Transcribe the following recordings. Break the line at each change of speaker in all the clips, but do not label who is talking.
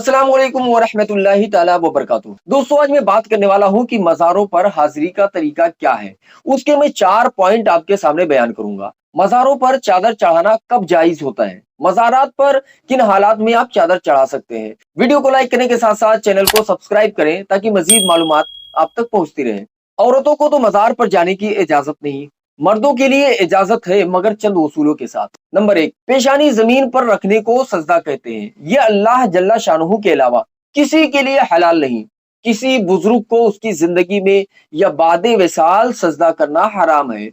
अस्सलाम वालेकुम वरहमतुल्लाहि ताला वबरकातुहू। दोस्तों, आज मैं बात करने वाला हूं कि मज़ारों पर हाजिरी का तरीका क्या है। उसके मैं 4 पॉइंट आपके सामने बयान करूंगा। मज़ारों पर चादर चढ़ाना कब जायज होता है, मज़ारात पर किन हालात में आप चादर चढ़ा सकते हैं। वीडियो को लाइक करने के साथ साथ चैनल को सब्सक्राइब करें ताकि मजीद मालूमात आप तक पहुंचती रहे। औरतों को तो मज़ार पर जाने की इजाजत नहीं, मर्दों के लिए इजाजत है मगर चंद उसूलों के साथ। नंबर 1, पेशानी जमीन पर रखने को सजदा कहते हैं। ये अल्लाह जल्ला शानहू के अलावा किसी के लिए हलाल नहीं। किसी बुजुर्ग को उसकी जिंदगी में या बादे विसाल सजदा करना हराम है।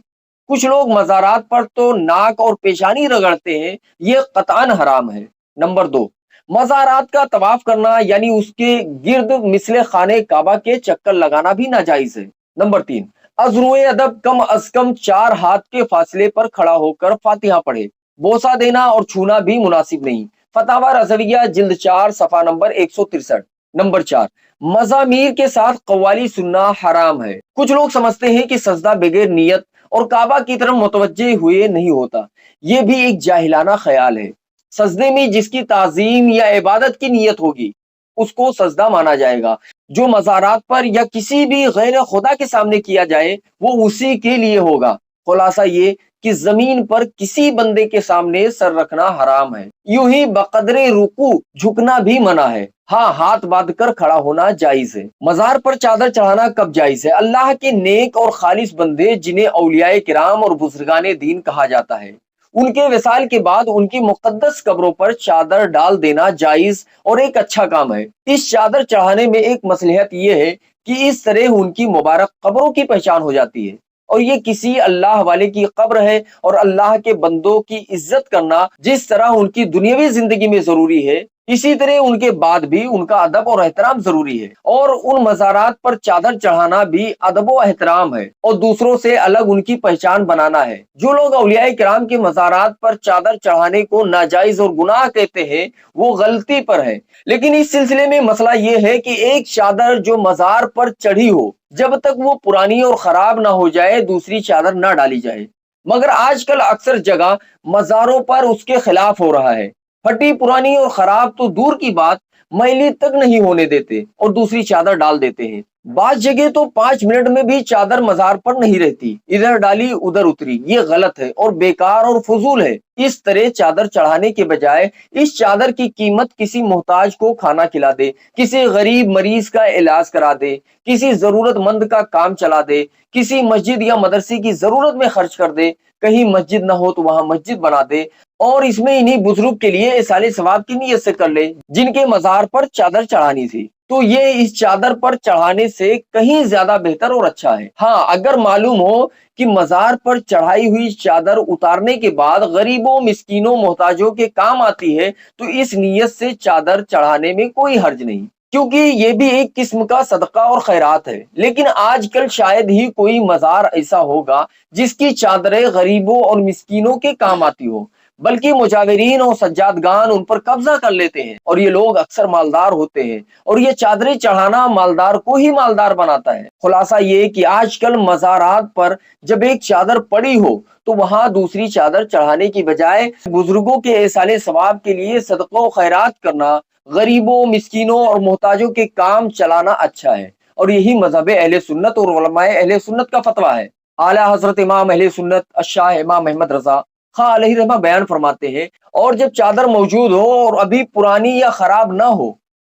कुछ लोग मज़ारात पर तो नाक और पेशानी रगड़ते हैं, ये कतआन हराम है। नंबर 2, मज़ारात का तवाफ करना यानी उसके गिर्द मिसले खाने काबा के चक्कर लगाना भी नाजायज है। नंबर 3, अज़रुए अदब कम अज कम 4 हाथ के फासले पर खड़ा होकर फातिहा पढ़े। बोसा देना और छूना भी मुनासिब नहीं। फतावा रज़विया जिल्द 4 सफा नंबर 163। नंबर 4, मज़ामीर के साथ कव्वाली सुनना हराम है। कुछ लोग समझते हैं कि सजदा बगैर नियत और काबा की तरफ मुतवज्जे हुए नहीं होता। ये भी एक जाहिलाना ख्याल है। सजदे में जिसकी ताजीम या इबादत की नीयत होगी उसको सजदा माना जाएगा। जो मज़ारात पर या किसी भी गैर खुदा के सामने किया जाए वो उसी के लिए होगा। खुलासा ये कि जमीन पर किसी बंदे के सामने सर रखना हराम है। यूं ही बकदरे रुकू झुकना भी मना है। हाँ, हाथ बांध कर खड़ा होना जायज है। मजार पर चादर चढ़ाना कब जायज है? अल्लाह के नेक और खालिस बंदे जिन्हें औलियाए किराम और बुजुर्गाने दीन कहा जाता है, उनके विसाल के बाद उनकी मुकद्दस कब्रों पर चादर डाल देना जायज और एक अच्छा काम है। इस चादर चढ़ाने में एक मसलहत यह है कि इस तरह उनकी मुबारक कब्रों की पहचान हो जाती है और ये किसी अल्लाह वाले की कब्र है। और अल्लाह के बंदों की इज्जत करना जिस तरह उनकी दुनियावी जिंदगी में जरूरी है, इसी तरह उनके बाद भी उनका अदब और एहतराम जरूरी है। और उन मज़ारात पर चादर चढ़ाना भी अदब और एहतराम है और दूसरों से अलग उनकी पहचान बनाना है। जो लोग औलियाए किराम के मज़ारात पर चादर चढ़ाने को नाजायज और गुनाह कहते हैं वो गलती पर है। लेकिन इस सिलसिले में मसला ये है कि एक चादर जो मज़ार पर चढ़ी हो, जब तक वो पुरानी और खराब ना हो जाए दूसरी चादर ना डाली जाए। मगर आजकल अक्सर जगह मज़ारों पर उसके खिलाफ हो रहा है। फटी पुरानी और खराब तो दूर की बात, मैली तक नहीं होने देते और दूसरी चादर डाल देते हैं। बाज जगह तो 5 मिनट में भी चादर मजार पर नहीं रहती, इधर डाली उधर उतरी। ये गलत है और बेकार और फजूल है। इस तरह चादर चढ़ाने के बजाय इस चादर की कीमत किसी मोहताज को खाना खिला दे, किसी गरीब मरीज का इलाज करा दे, किसी जरूरतमंद का काम चला दे, किसी मस्जिद या मदरसे की जरूरत में खर्च कर दे। कहीं मस्जिद ना हो तो वहां मस्जिद बना दे और इसमें इन्हीं बुजुर्ग के लिए इसाले सवाब की नीयत से कर ले जिनके मजार पर चादर चढ़ानी थी। तो ये इस चादर पर चढ़ाने से कहीं ज्यादा बेहतर और अच्छा है। हाँ, अगर मालूम हो कि मजार पर चढ़ाई हुई चादर उतारने के बाद गरीबों मिस्कीनों मोहताजों के काम आती है तो इस नीयत से चादर चढ़ाने में कोई हर्ज नहीं, क्योंकि ये भी एक किस्म का सदका और खैरात है। लेकिन आजकल शायद ही कोई मजार ऐसा होगा जिसकी चादरें गरीबों और मिस्कीनों के काम आती हो, बल्कि मुजाविरीन और सज्जादगान उन पर कब्जा कर लेते हैं और ये लोग अक्सर मालदार होते हैं और ये चादरें चढ़ाना मालदार को ही मालदार बनाता है। खुलासा ये कि आजकल मज़ारात पर जब एक चादर पड़ी हो तो वहां दूसरी चादर चढ़ाने की बजाय बुजुर्गों के इसाले सवाब के लिए सदका और खैरात करना, गरीबों मिस्कीनों और मोहताजों के काम चलाना अच्छा है। और यही मजहब अहले सुन्नत और उलमाए अहले सुन्नत का फतवा है। आला हजरत इमाम अहले सुन्नत अशाह इमाम अहमद रजा खां अलैहि रहमा बयान फरमाते हैं, और जब चादर मौजूद हो और अभी पुरानी या खराब ना हो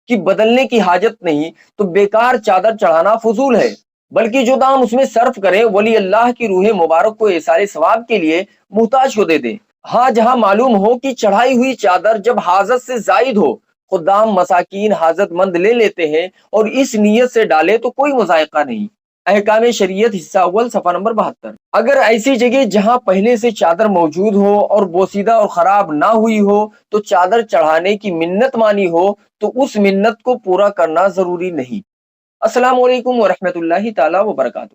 कि बदलने की हाजत नहीं, तो बेकार चादर चढ़ाना फजूल है। बल्कि जो दाम उसमें सर्फ करे वली अल्लाह की रूह मुबारक को इसारे सवाब के लिए मुहताज को दे दे। हाँ, जहां मालूम हो कि चढ़ाई हुई चादर जब हाजत से जायद हो, खुदाम मसाकीन हाजतमंद ले लेते हैं और इस नीयत से डाले तो कोई मुज़ायका नहीं। अहकाम शरीयत हिस्सा अव्वल सफा नंबर 72। अगर ऐसी जगह जहां पहले से चादर मौजूद हो और बोसीदा और खराब ना हुई हो तो चादर चढ़ाने की मिन्नत मानी हो तो उस मिन्नत को पूरा करना जरूरी नहीं। अस्सलाम वालेकुम वरहमतुल्लाहि ताला वबरकातुहू।